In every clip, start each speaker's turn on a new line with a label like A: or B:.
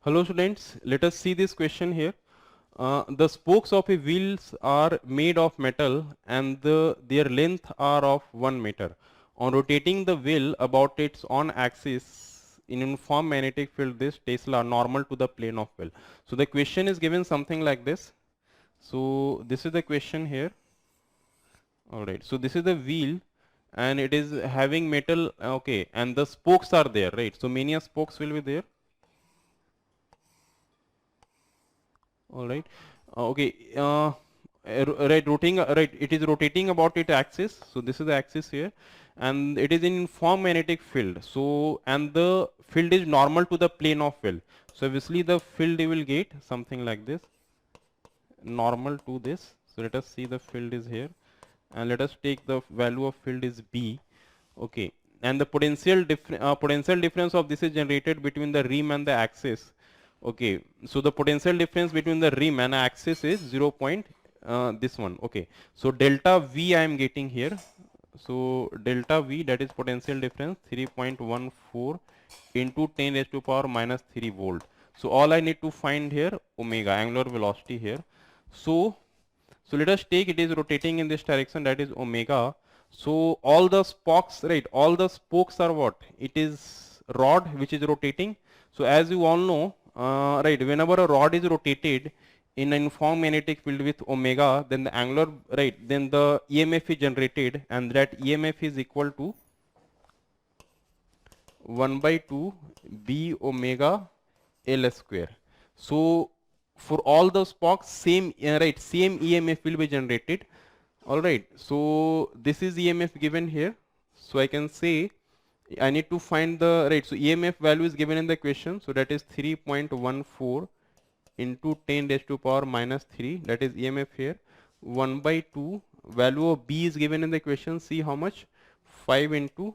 A: Hello students, let us see this question here. The spokes of a wheels are made of metal and their length are of 1 meter. On rotating the wheel about its own axis in uniform magnetic field, this Tesla normal to the plane of wheel. So the question is given something like this. So this is the question here. Alright, so this is the wheel and it is having metal, okay, and the spokes are there, right? So many spokes will be there. All right. Okay. Right. Right. It is rotating about its axis. So this is the axis here, and it is in uniform magnetic field. So and the field is normal to the plane of wheel. So obviously the field you will get something like this, normal to this. So let us see the field is here, and let us take the value of field is B. Okay. And the potential difference of this is generated between the rim and the axis. Okay, so the potential difference between the rim and axis is 0. This one. Okay, so delta V I am getting here. So delta V, that is potential difference, 3.14 into 10 raised to power minus 3 volt. So all I need to find here omega, angular velocity here. So let us take it is rotating in this direction, that is omega. So all the spokes, right? All the spokes are what? It is rod which is rotating. So as you all know, right? Whenever a rod is rotated in an uniform magnetic field with omega, then the angular, right? Then the EMF is generated, and that EMF is equal to 1 by 2 B omega L square. So for all the spokes, same right, same EMF will be generated. All right. So this is EMF given here. So I can say I need to find the right. So EMF value is given in the question. So that is 3.14 into 10 raised to power minus 3. That is EMF here. 1 by 2. Value of B is given in the question. See how much? 5 into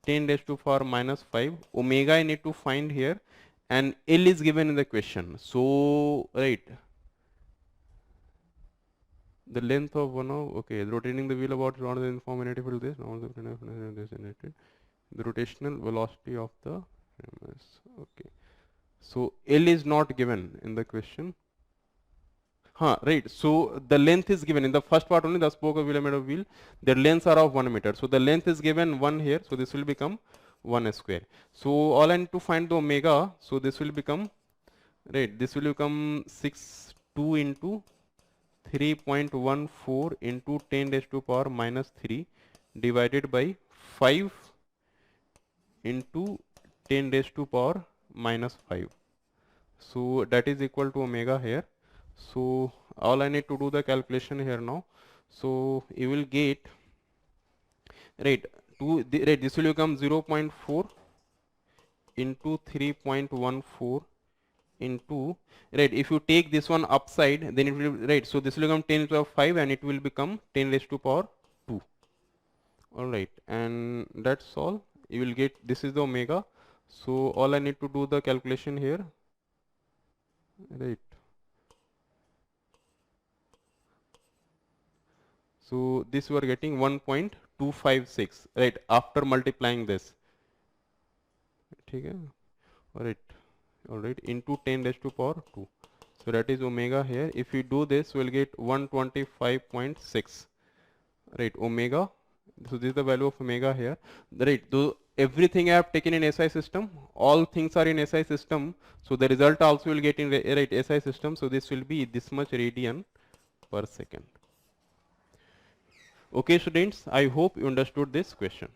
A: 10 raised to power minus 5. Omega I need to find here, and L is given in the question. So right, the length of one of, okay, rotating the wheel about around the uniform magnetic field this, now the rotational velocity of the MS. Okay, so L is not given in the question. Right. So the length is given in the first part only. The spoke of wheel made of wheel. Their lengths are of 1 meter. So the length is given 1 here. So this will become 1 square. So all I need to find the omega. So this will become, right, this will become 2 into 3.14 into 10 raised to power minus 3 divided by 5 into 10 raised to power minus 5. So that is equal to omega here. So all I need to do the calculation here now. So you will get, right, right, this will become 0.4 into 3.14 into, right, if you take this one upside, then it will, right, so this will become 10 to the power 5 and it will become 10 raised to power 2. All right, and that's all. You will get, this is the omega. So all I need to do the calculation here, right. So this we are getting 1.256, right, after multiplying this. Okay, all right, into 10 raised to power 2. So that is omega here. If we do this, we'll get 125.6, right, omega. So this is the value of omega here, right. So everything I have taken in SI system, all things are in SI system. So the result also will get in, right, SI system. So this will be this much radian per second. Okay students, I hope you understood this question.